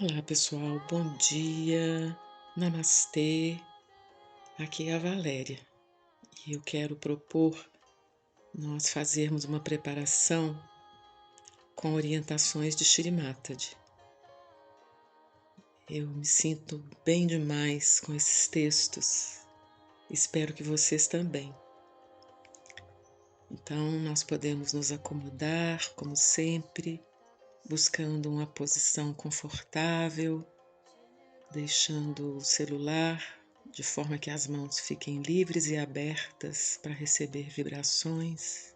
Olá pessoal, bom dia, namastê, aqui é a Valéria e eu quero propor nós fazermos uma preparação com orientações de Shri Mataji. Eu me sinto bem demais com esses textos, espero que vocês também. Então nós podemos nos acomodar, como sempre, buscando uma posição confortável, deixando o celular de forma que as mãos fiquem livres e abertas para receber vibrações.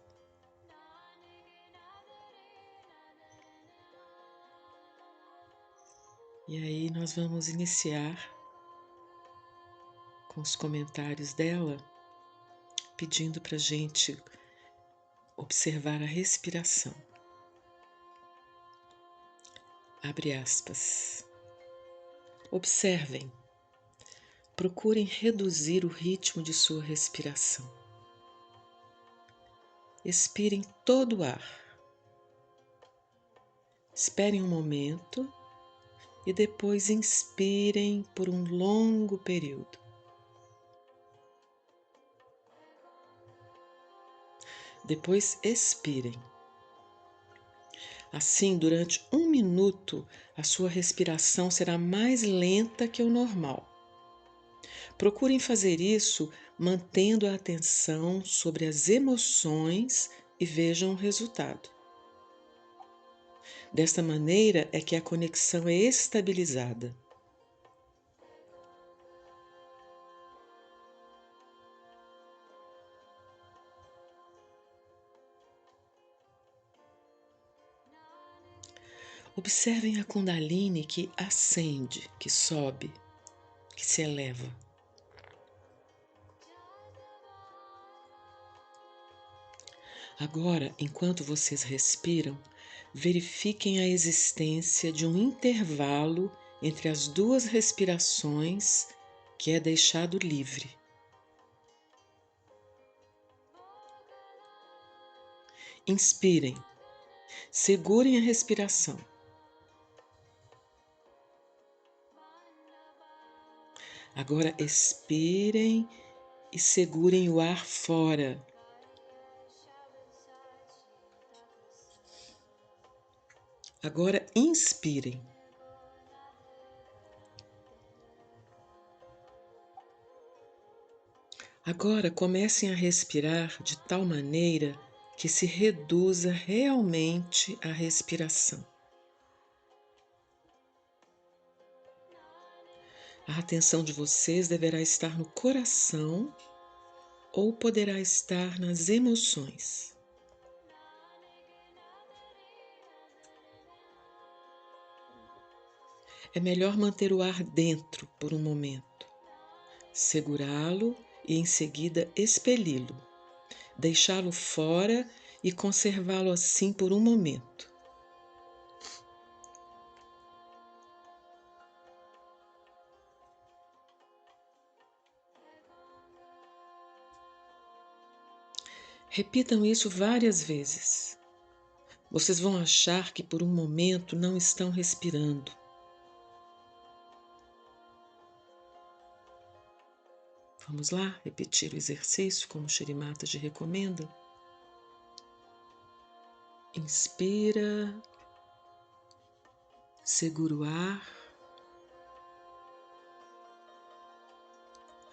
E aí nós vamos iniciar com os comentários dela, pedindo para a gente observar a respiração. Abre aspas. Observem, procurem reduzir o ritmo de sua respiração. Expirem todo o ar. Esperem um momento e depois inspirem por um longo período. Depois expirem. Assim, durante 1 minuto, a sua respiração será mais lenta que o normal. Procurem fazer isso mantendo a atenção sobre as emoções e vejam o resultado. Desta maneira é que a conexão é estabilizada. Observem a Kundalini que ascende, que sobe, que se eleva. Agora, enquanto vocês respiram, verifiquem a existência de um intervalo entre as duas respirações que é deixado livre. Inspirem, segurem a respiração. Agora expirem e segurem o ar fora. Agora inspirem. Agora comecem a respirar de tal maneira que se reduza realmente a respiração. A atenção de vocês deverá estar no coração ou poderá estar nas emoções. É melhor manter o ar dentro por um momento, segurá-lo e em seguida expeli-lo, deixá-lo fora e conservá-lo assim por um momento. Repitam isso várias vezes. Vocês vão achar que por um momento não estão respirando. Vamos lá, repetir o exercício como Shri Mataji recomenda. Inspira, segura o ar.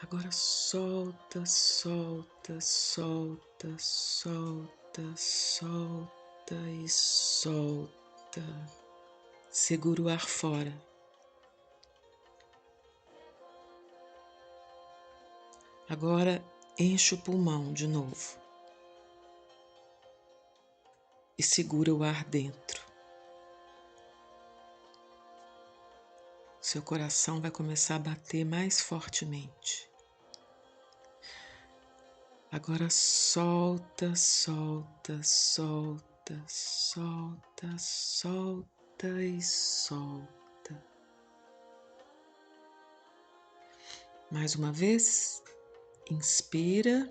Agora solta, solta, solta, solta, solta e solta. Segura o ar fora. Agora enche o pulmão de novo. E segura o ar dentro. Seu coração vai começar a bater mais fortemente. Agora solta, solta, solta, solta, solta e solta. Mais uma vez, inspira,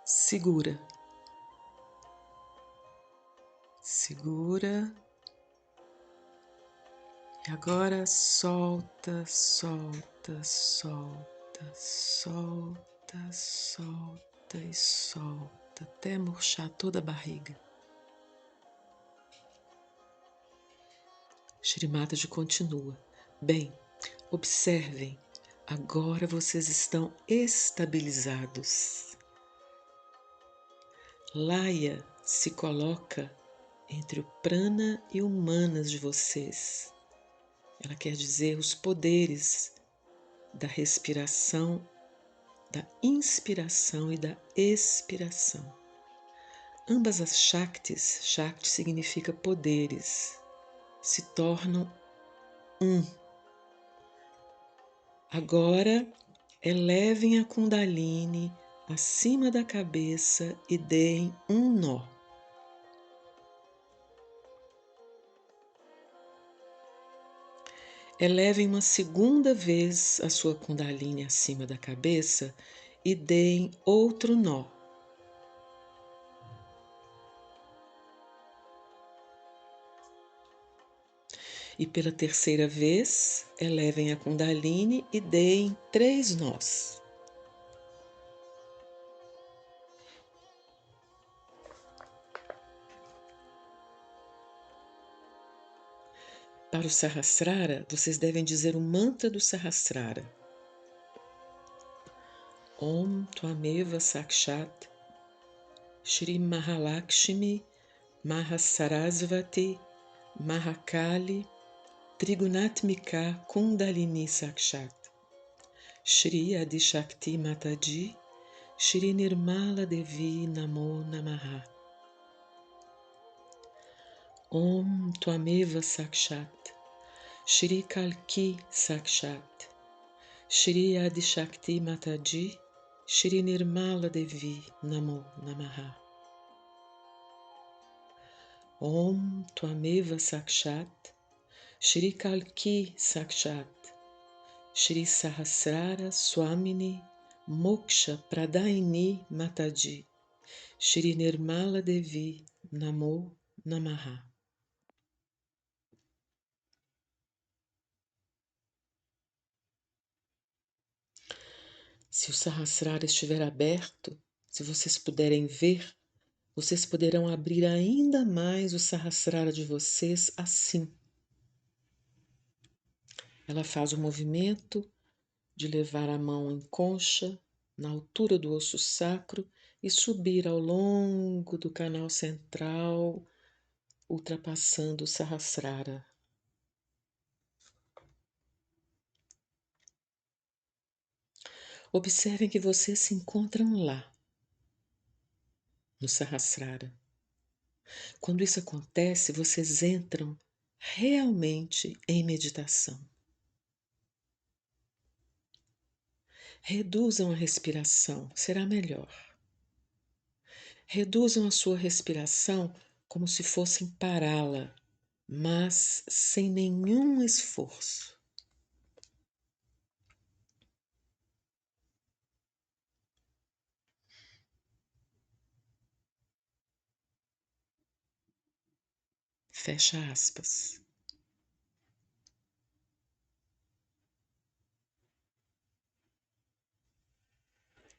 segura, segura, E agora solta, solta, solta, solta, solta e solta até murchar toda a barriga. Shri Mataji continua. Bem, observem, agora vocês estão estabilizados. Laya se coloca entre o prana e o manas de vocês. Ela quer dizer os poderes da respiração, da inspiração e da expiração. Ambas as Shaktis, Shakti significa poderes, se tornam um. Agora, elevem a Kundalini acima da cabeça e deem um nó. Elevem uma segunda vez a sua Kundalini acima da cabeça e deem outro nó. E pela terceira vez, elevem a Kundalini e deem 3 nós. Para o Sahasrara, vocês devem dizer o mantra do Sahasrara. Om Tvameva Sakshat Shri Mahalakshmi Mahasarasvati Mahakali Trigunatmika Kundalini Sakshat Shri Adishakti Mataji Shri Nirmala Devi Namo Namaha. Om Tvameva Sakshat Shri Kalki Sakshat Shri Adishakti Mataji Shri Nirmala Devi Namo Namaha. Om Tvameva Sakshat Shri Kalki Sakshat Shri Sahasrara Swamini Moksha Pradaini Mataji Shri Nirmala Devi Namo Namaha. Se o Sahasrara estiver aberto, se vocês puderem ver, vocês poderão abrir ainda mais o Sahasrara de vocês assim. Ela faz o movimento de levar a mão em concha, na altura do osso sacro, e subir ao longo do canal central, ultrapassando o Sahasrara. Observem que vocês se encontram lá, no Sahasrara. Quando isso acontece, vocês entram realmente em meditação. Reduzam a respiração, será melhor. Reduzam a sua respiração como se fossem pará-la, mas sem nenhum esforço. Fecha aspas.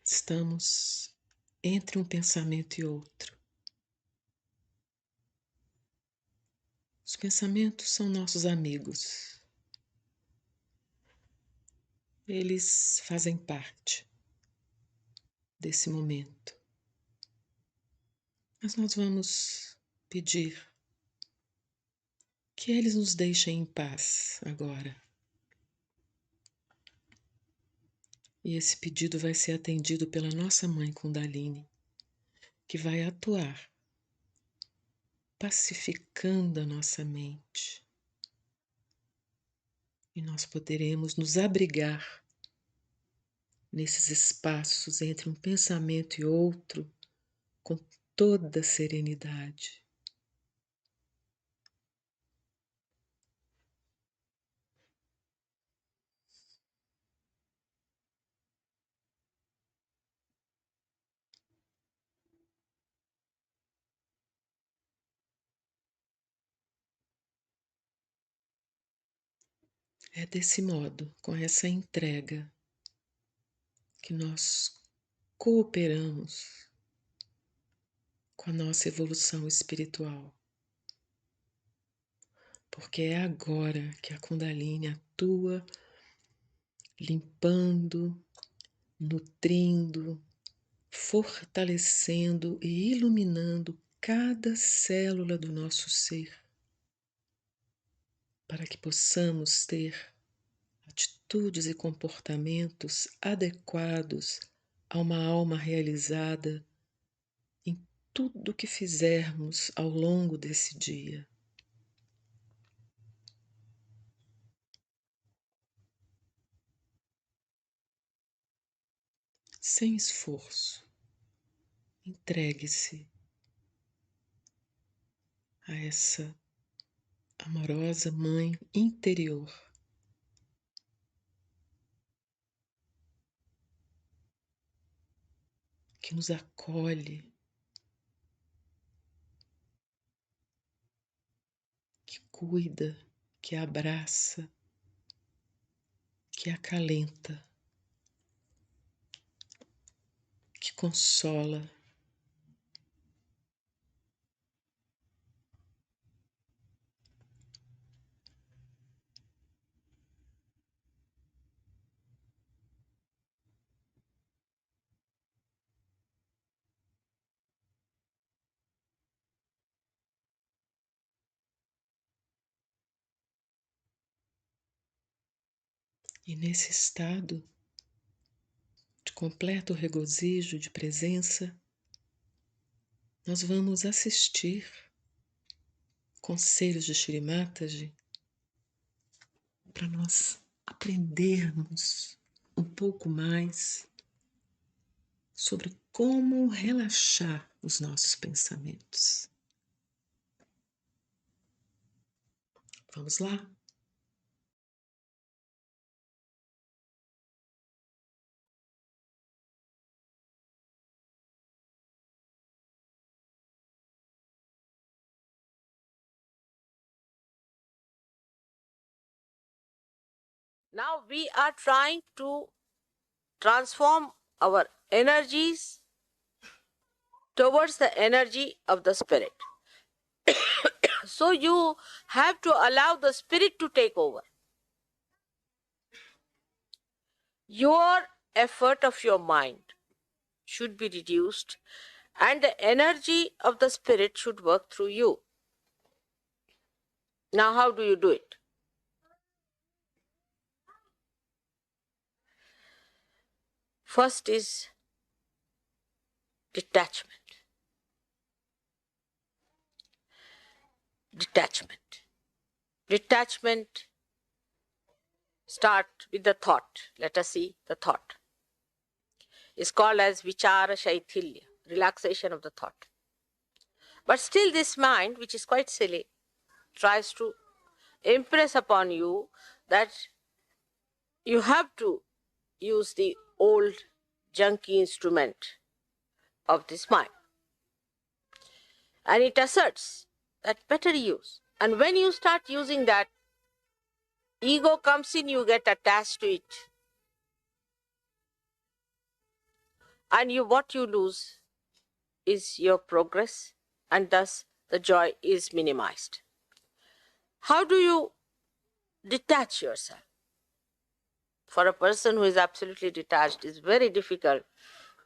Estamos entre um pensamento e outro. Os pensamentos são nossos amigos. Eles fazem parte desse momento. Mas nós vamos pedir que eles nos deixem em paz agora. E esse pedido vai ser atendido pela nossa mãe Kundalini, que vai atuar, pacificando a nossa mente. E nós poderemos nos abrigar nesses espaços entre um pensamento e outro com toda serenidade. É desse modo, com essa entrega, que nós cooperamos com a nossa evolução espiritual. Porque é agora que a Kundalini atua, limpando, nutrindo, fortalecendo e iluminando cada célula do nosso ser, para que possamos ter atitudes e comportamentos adequados a uma alma realizada em tudo que fizermos ao longo desse dia. Sem esforço, entregue-se a essa amorosa Mãe interior que nos acolhe, que cuida, que abraça, que acalenta, que consola. E nesse estado de completo regozijo de presença, nós vamos assistir conselhos de Shri Mataji para nós aprendermos um pouco mais sobre como relaxar os nossos pensamentos. Vamos lá? Now we are trying to transform our energies towards the energy of the spirit. So you have to allow the spirit to take over. Your effort of your mind should be reduced and the energy of the spirit should work through you. Now how do you do it? First is detachment. Detachment. Detachment start with the thought. Let us see the thought. It's called as vichara shaithilya, relaxation of the thought. But still this mind, which is quite silly, tries to impress upon you that you have to use the old junky instrument of this mind. And it asserts that better use. And when you start using that, ego comes in, you get attached to it. And what you lose is your progress, and thus the joy is minimized. How do you detach yourself? For a person who is absolutely detached, it's very difficult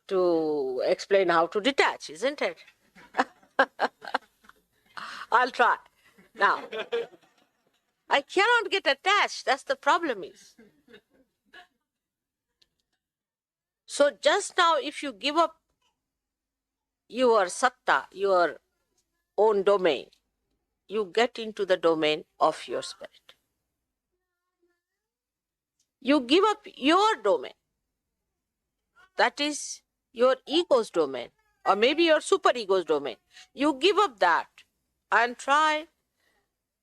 to explain how to detach, isn't it? I'll try. Now, I cannot get attached, that's the problem is. So just now, if you give up your satta, your own domain, you get into the domain of your spirit. You give up your domain, that is your ego's domain, or maybe your superego's domain. You give up that and try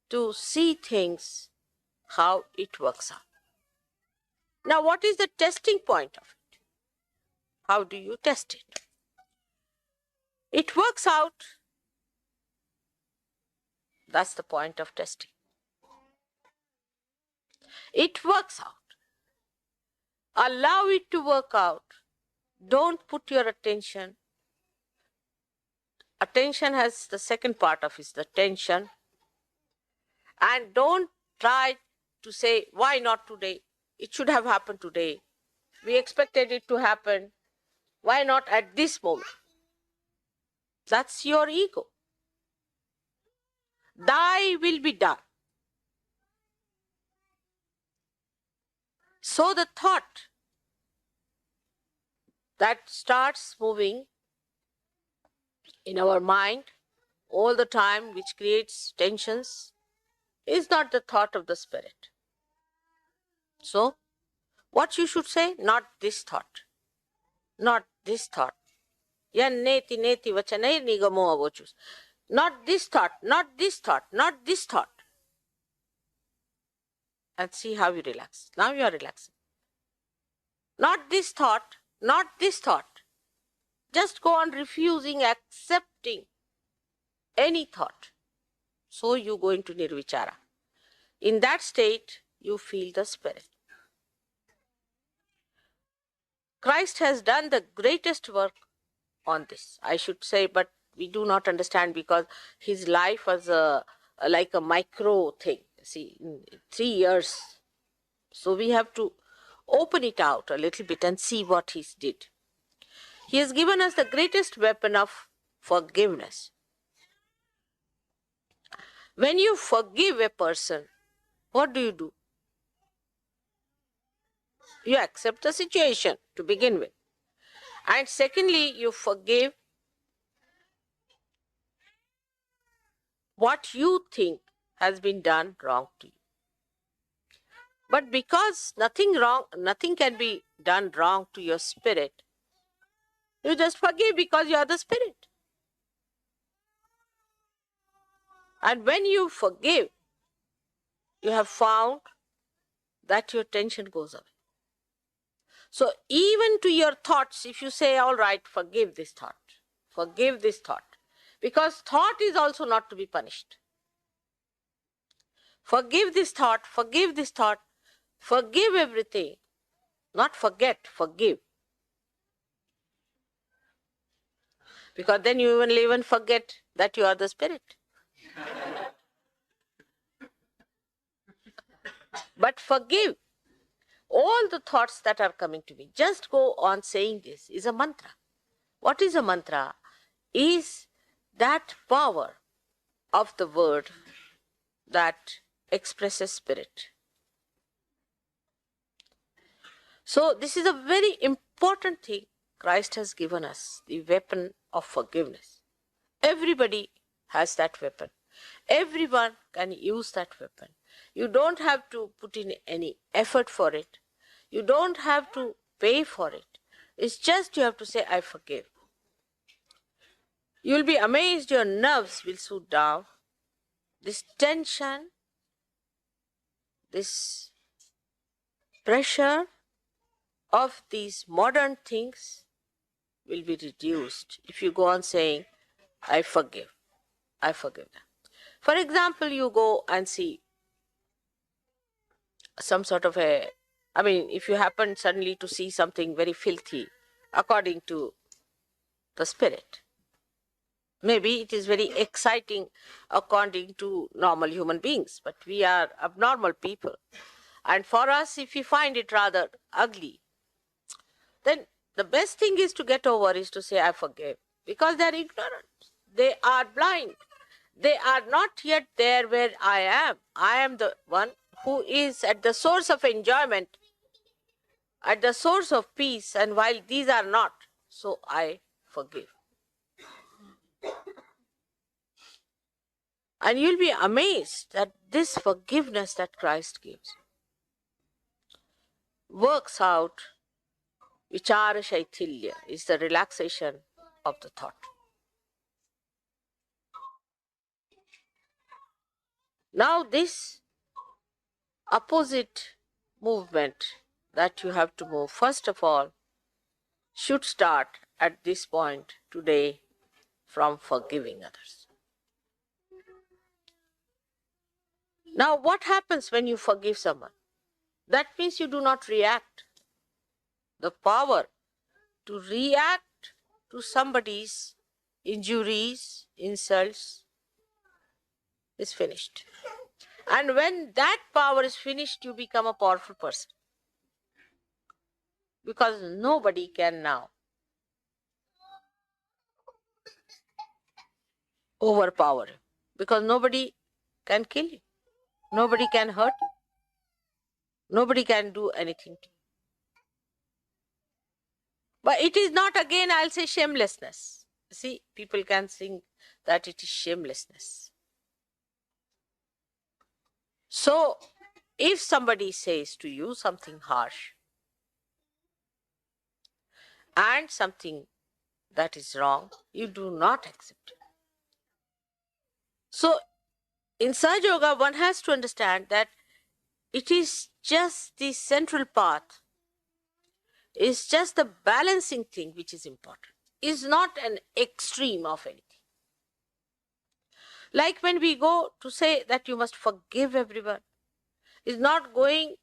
to see things how it works out. Now, what is the testing point of it? How do you test it? It works out. That's the point of testing. It works out. Allow it to work out. Don't put your attention. Attention has the second part of it, the tension. And don't try to say, why not today? It should have happened today. We expected it to happen. Why not at this moment? That's your ego. Thy will be done. So the thought that starts moving in our mind all the time, which creates tensions, is not the thought of the spirit. So, what you should say? Not this thought. Not this thought. Yan neti neti vachanai nigamo avochus. Not this thought, not this thought, not this thought. And see how you relax. Now you are relaxing. Not this thought, not this thought. Just go on refusing, accepting any thought. So you go into nirvichara. In that state, you feel the spirit. Christ has done the greatest work on this, I should say, but we do not understand because his life was like a micro thing. See, in 3 years. So we have to open it out a little bit and see what he did. He has given us the greatest weapon of forgiveness. When you forgive a person, what do? You accept the situation to begin with. And secondly, you forgive what you think has been done wrong to you. But because nothing can be done wrong to your spirit, you just forgive because you are the spirit. And when you forgive, you have found that your tension goes away. So even to your thoughts, if you say, all right, forgive this thought, because thought is also not to be punished. Forgive this thought, forgive everything. Not forget, forgive. Because then you will even forget that you are the spirit. But forgive all the thoughts that are coming to me. Just go on saying this is a mantra. What is a mantra? Is that power of the word that expresses spirit. So this is a very important thing Christ has given us, the weapon of forgiveness. Everybody has that weapon. Everyone can use that weapon. You don't have to put in any effort for it. You don't have to pay for it. It's just you have to say, I forgive. You'll be amazed, your nerves will soothe down. This tension, this pressure of these modern things will be reduced if you go on saying, I forgive. I forgive them. For example, you go and see some sort of if you happen suddenly to see something very filthy according to the spirit, maybe it is very exciting according to normal human beings, but we are abnormal people. And for us, if we find it rather ugly, then the best thing is to get over is to say, I forgive. Because they are ignorant. They are blind. They are not yet there where I am. I am the one who is at the source of enjoyment, at the source of peace, and while these are not, so I forgive. And you'll be amazed that this forgiveness that Christ gives works out. Vichara Shaithilya is the relaxation of the thought. Now this opposite movement that you have to move, first of all, should start at this point today from forgiving others. Now what happens when you forgive someone? That means you do not react. The power to react to somebody's injuries, insults is finished. And when that power is finished, you become a powerful person. Because nobody can now overpower you. Because nobody can kill you. Nobody can hurt you. Nobody can do anything to you. But it is not, again, I'll say, shamelessness. See, people can think that it is shamelessness. So, if somebody says to you something harsh and something that is wrong, you do not accept it. So, in Sahaja Yoga, one has to understand that it is just the central path, it's just the balancing thing which is important. It's not an extreme of anything. Like when we go to say that you must forgive everyone, it's not going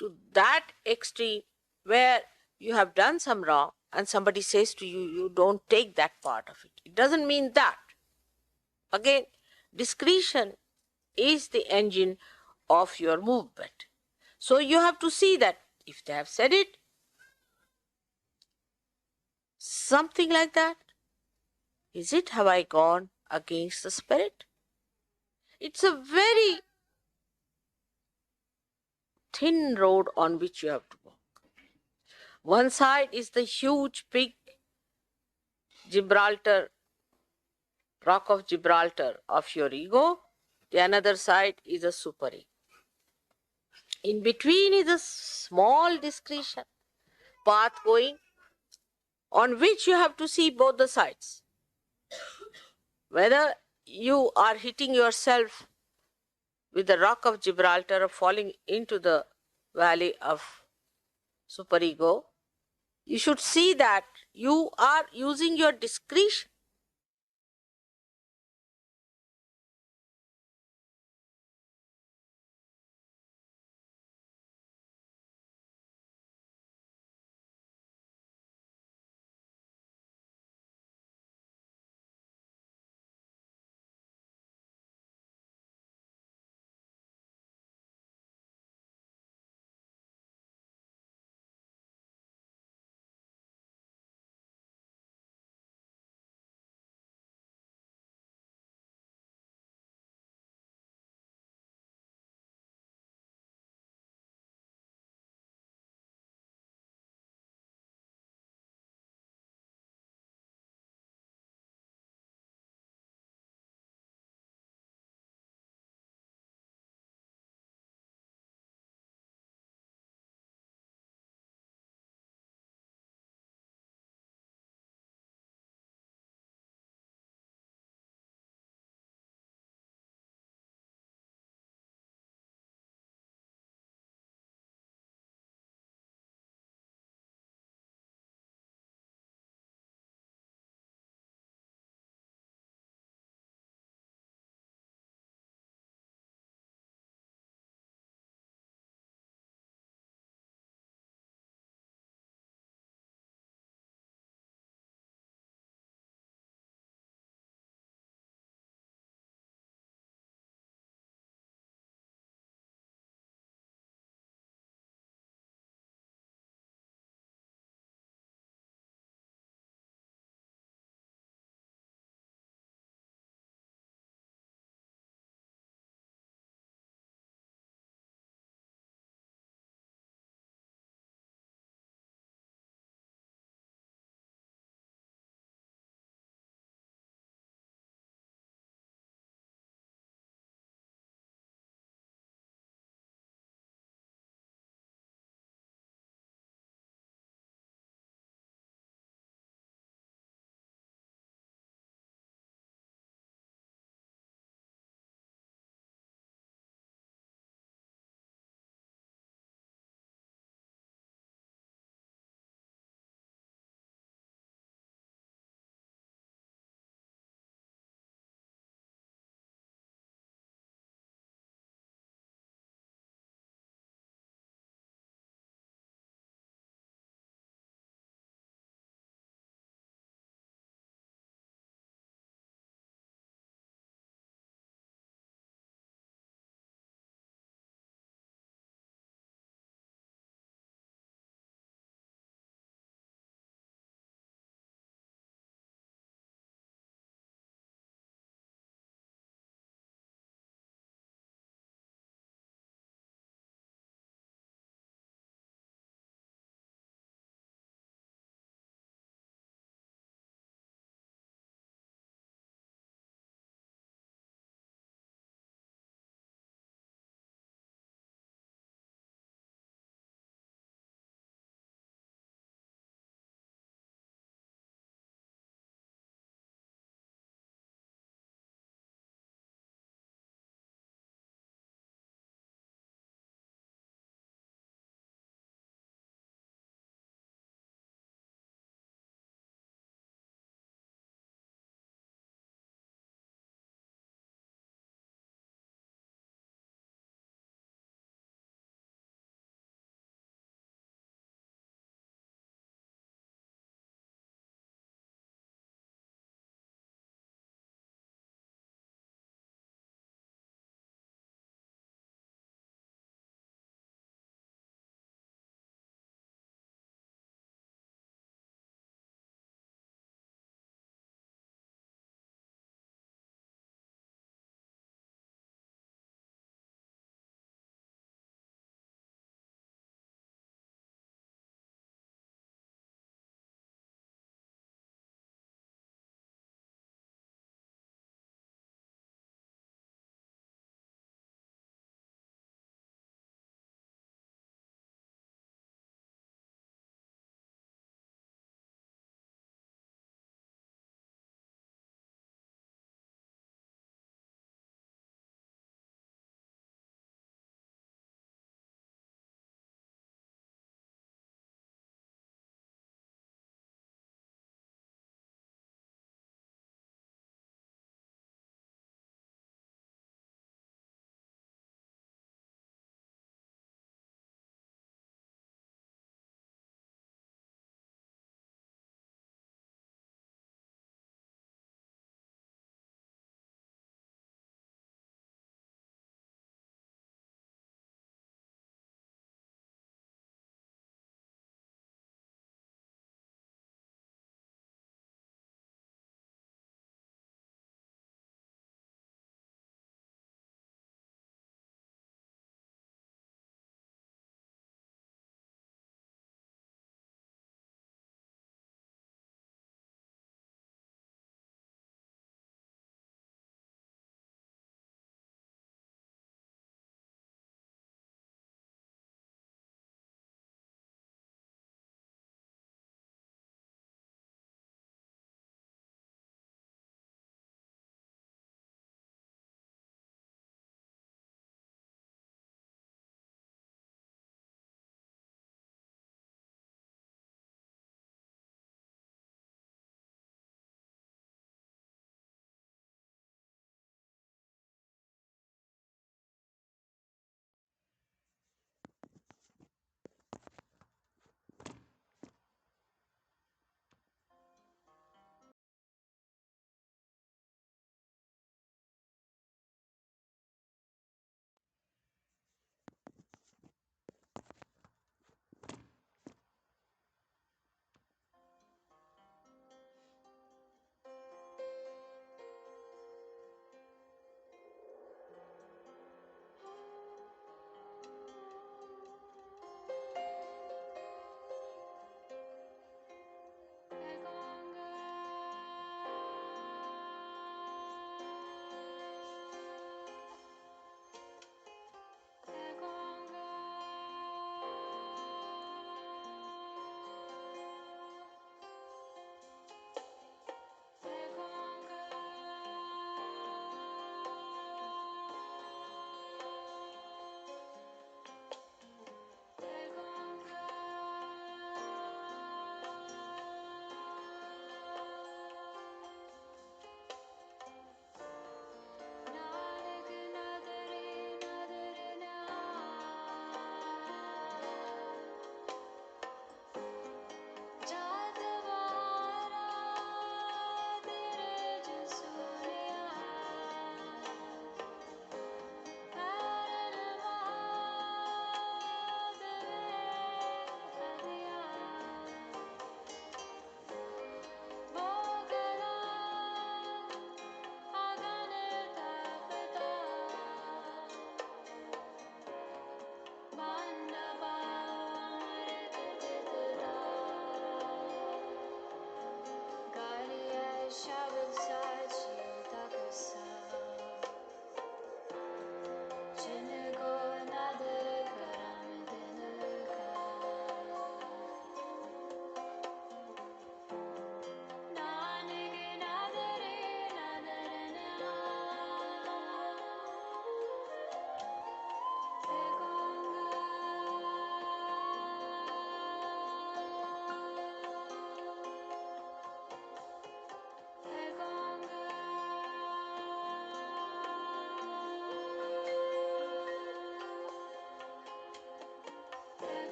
to that extreme where you have done some wrong and somebody says to you, you don't take that part of it. It doesn't mean that. Again, discretion is the engine of your movement. So you have to see that if they have said it, something like that, is it, have I gone against the spirit? It's a very thin road on which you have to walk. One side is the huge, big Gibraltar, rock of Gibraltar of your ego. The another side is a super ego. In between is a small discretion path going on which you have to see both the sides. Whether you are hitting yourself with the rock of Gibraltar or falling into the valley of superego, you should see that you are using your discretion